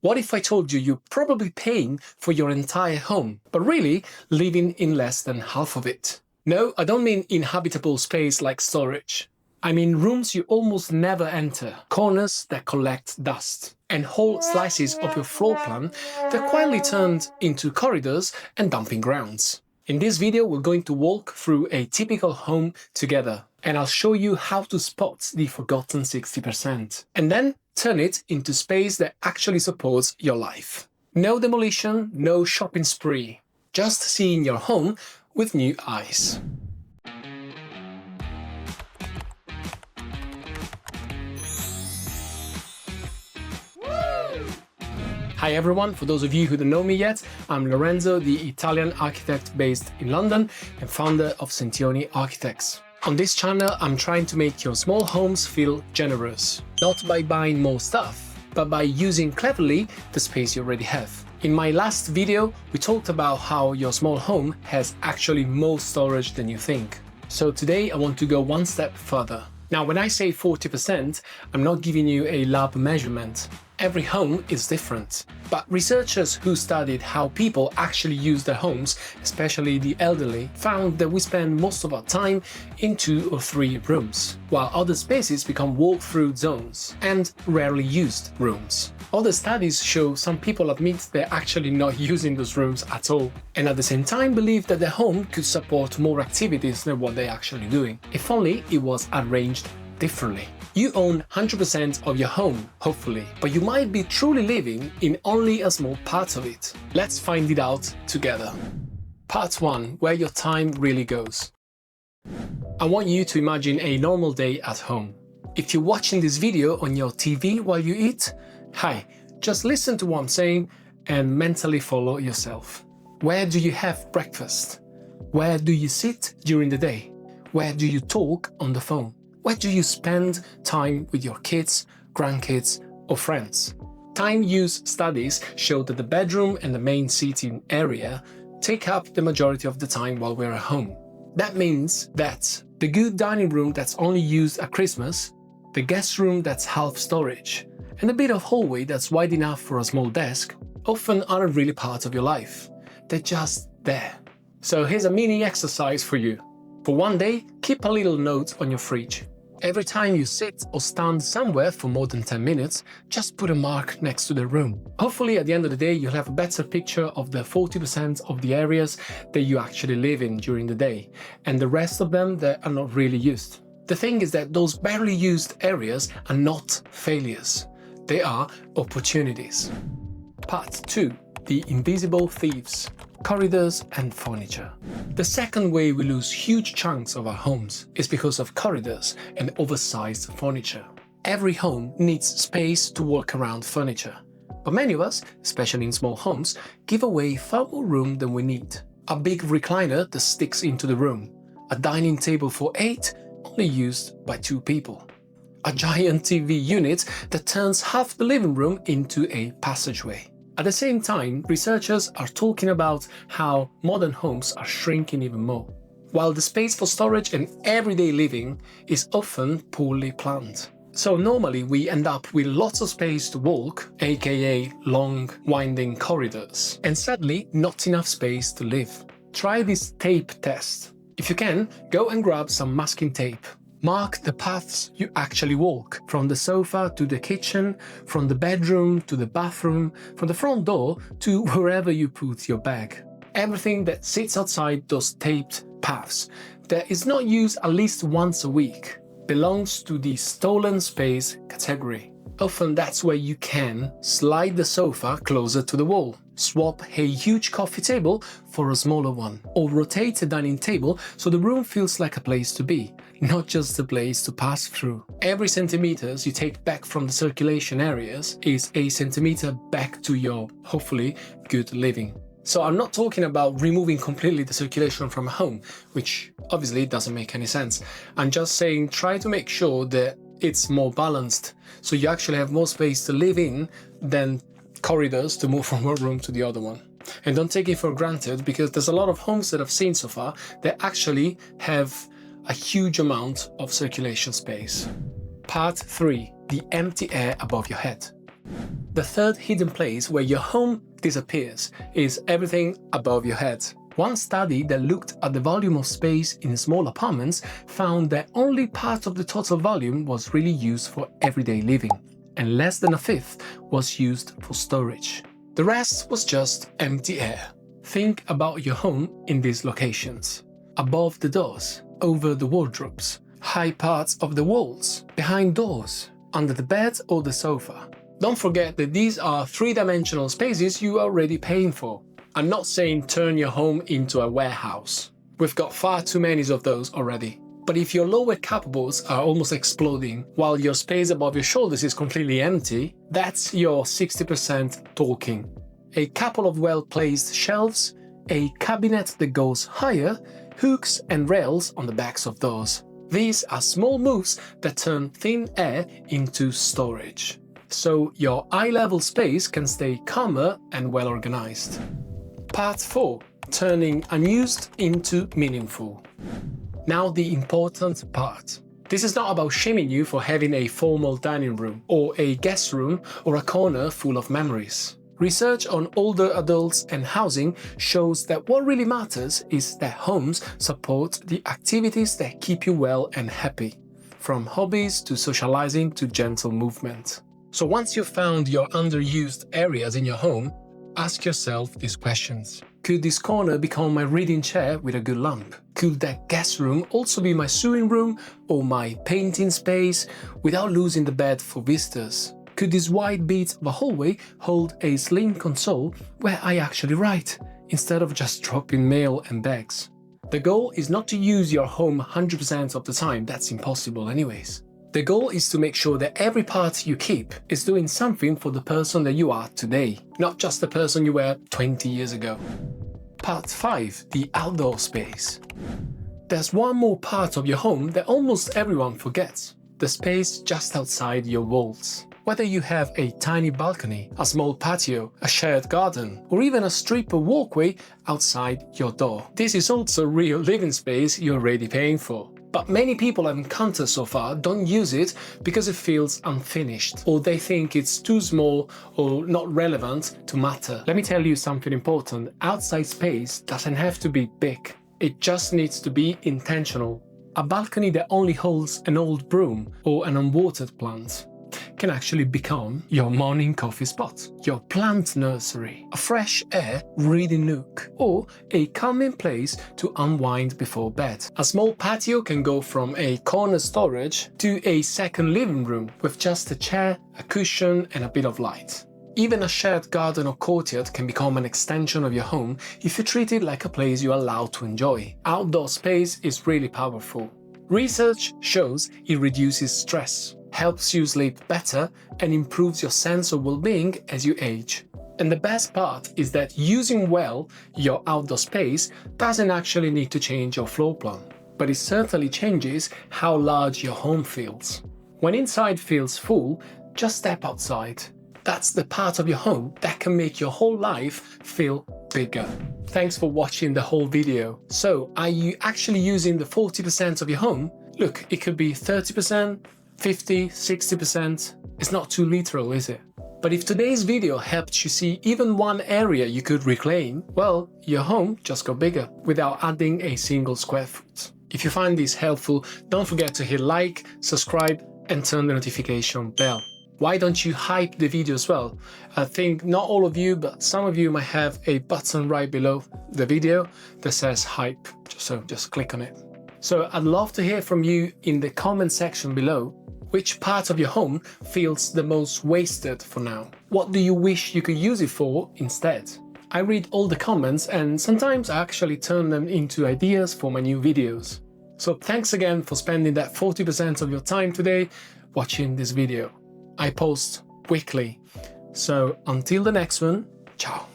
What if I told you you're probably paying for your entire home, but really living in less than half of it? No, I don't mean inhabitable space like storage. I mean rooms you almost never enter, corners that collect dust, and whole slices of your floor plan that quietly turned into corridors and dumping grounds. In this video, we're going to walk through a typical home together, and I'll show you how to spot the forgotten 60%, and then turn it into space that actually supports your life. No demolition, no shopping spree, just seeing your home with new eyes. Hi everyone, for those of you who don't know me yet, I'm Lorenzo, the Italian architect based in London and founder of Sentioni Architects. On this channel, I'm trying to make your small homes feel generous, not by buying more stuff, but by using cleverly the space you already have. In my last video, we talked about how your small home has actually more storage than you think. So today I want to go one step further. Now, when I say 40%, I'm not giving you a lab measurement. Every home is different. But researchers who studied how people actually use their homes, especially the elderly, found that we spend most of our time in 2 or 3 rooms, while other spaces become walk-through zones and rarely used rooms. Other studies show some people admit they're actually not using those rooms at all, and at the same time believe that their home could support more activities than what they're actually doing, if only it was arranged differently. You own 100% of your home, hopefully, but you might be truly living in only a small part of it. Let's find it out together. Part 1. Where your time really goes. I want you to imagine a normal day at home. If you're watching this video on your TV while you eat, hi, just listen to what I'm saying and mentally follow yourself. Where do you have breakfast? Where do you sit during the day? Where do you talk on the phone? Where do you spend time with your kids, grandkids, or friends? Time use studies show that the bedroom and the main seating area take up the majority of the time while we're at home. That means that the good dining room that's only used at Christmas, the guest room that's half storage, and a bit of hallway that's wide enough for a small desk often aren't really part of your life. They're just there. So here's a mini exercise for you. For one day, keep a little note on your fridge. Every time you sit or stand somewhere for more than 10 minutes, just put a mark next to the room. Hopefully at the end of the day you'll have a better picture of the 40% of the areas that you actually live in during the day, and the rest of them that are not really used. The thing is that those barely used areas are not failures. They are opportunities. Part 2. The Invisible Thieves. Corridors and furniture. The second way we lose huge chunks of our homes is because of corridors and oversized furniture. Every home needs space to work around furniture, but many of us, especially in small homes, give away far more room than we need. A big recliner that sticks into the room, a dining table for 8 only used by 2 people, a giant TV unit that turns half the living room into a passageway. At the same time, researchers are talking about how modern homes are shrinking even more, while the space for storage and everyday living is often poorly planned. So normally we end up with lots of space to walk, aka long, winding corridors, and sadly not enough space to live. Try this tape test. If you can, go and grab some masking tape. Mark the paths you actually walk, from the sofa to the kitchen, from the bedroom to the bathroom, from the front door to wherever you put your bag. Everything that sits outside those taped paths that is not used at least once a week belongs to the stolen space category. Often that's where you can slide the sofa closer to the wall, swap a huge coffee table for a smaller one, or rotate a dining table so the room feels like a place to be, not just a place to pass through. Every centimeter you take back from the circulation areas is a centimeter back to your, hopefully, good living. So I'm not talking about removing completely the circulation from a home, which obviously doesn't make any sense. I'm just saying try to make sure that it's more balanced, so you actually have more space to live in than corridors to move from one room to the other one. And don't take it for granted, because there's a lot of homes that I've seen so far that actually have a huge amount of circulation space. Part 3. The empty air above your head. The third hidden place where your home disappears is everything above your head. One study that looked at the volume of space in small apartments found that only part of the total volume was really used for everyday living, and less than a fifth was used for storage. The rest was just empty air. Think about your home in these locations: above the doors, over the wardrobes, high parts of the walls, behind doors, under the bed or the sofa. Don't forget that these are three-dimensional spaces you are already paying for. I'm not saying turn your home into a warehouse. We've got far too many of those already. But if your lower cupboards are almost exploding while your space above your shoulders is completely empty, that's your 60% talking. A couple of well-placed shelves, a cabinet that goes higher, hooks and rails on the backs of doors. These are small moves that turn thin air into storage, so your eye-level space can stay calmer and well-organized. Part 4. Turning unused into meaningful. Now the important part. This is not about shaming you for having a formal dining room, or a guest room, or a corner full of memories. Research on older adults and housing shows that what really matters is that homes support the activities that keep you well and happy, from hobbies to socializing to gentle movement. So once you've found your underused areas in your home, ask yourself these questions. Could this corner become my reading chair with a good lamp? Could that guest room also be my sewing room or my painting space without losing the bed for visitors? Could this wide bit of a hallway hold a slim console where I actually write, instead of just dropping mail and bags? The goal is not to use your home 100% of the time, that's impossible anyways. The goal is to make sure that every part you keep is doing something for the person that you are today, not just the person you were 20 years ago. Part 5. The outdoor space. There's one more part of your home that almost everyone forgets: the space just outside your walls. Whether you have a tiny balcony, a small patio, a shared garden, or even a strip of walkway outside your door, this is also real living space you're already paying for. But many people I've encountered so far don't use it because it feels unfinished, or they think it's too small or not relevant to matter. Let me tell you something important. Outside space doesn't have to be big. It just needs to be intentional. A balcony that only holds an old broom or an unwatered plant can actually become your morning coffee spot, your plant nursery, a fresh air reading nook, or a calming place to unwind before bed. A small patio can go from a corner storage to a second living room with just a chair, a cushion, and a bit of light. Even a shared garden or courtyard can become an extension of your home if you treat it like a place you're allowed to enjoy. Outdoor space is really powerful. Research shows it reduces stress, helps you sleep better, and improves your sense of well-being as you age. And the best part is that using well your outdoor space doesn't actually need to change your floor plan, but it certainly changes how large your home feels. When inside feels full, just step outside. That's the part of your home that can make your whole life feel bigger. Thanks for watching the whole video. So, are you actually using the 40% of your home? Look, it could be 30%, 50, 60%. It's not too literal, is it? But if today's video helped you see even one area you could reclaim, well, your home just got bigger without adding a single square foot. If you find this helpful, don't forget to hit like, subscribe, and turn the notification bell. Why don't you hype the video as well? I think not all of you, but some of you might have a button right below the video that says hype, so just click on it. So I'd love to hear from you in the comment section below. Which part of your home feels the most wasted for now? What do you wish you could use it for instead? I read all the comments and sometimes I actually turn them into ideas for my new videos. So thanks again for spending that 40% of your time today watching this video. I post weekly. So until the next one, ciao.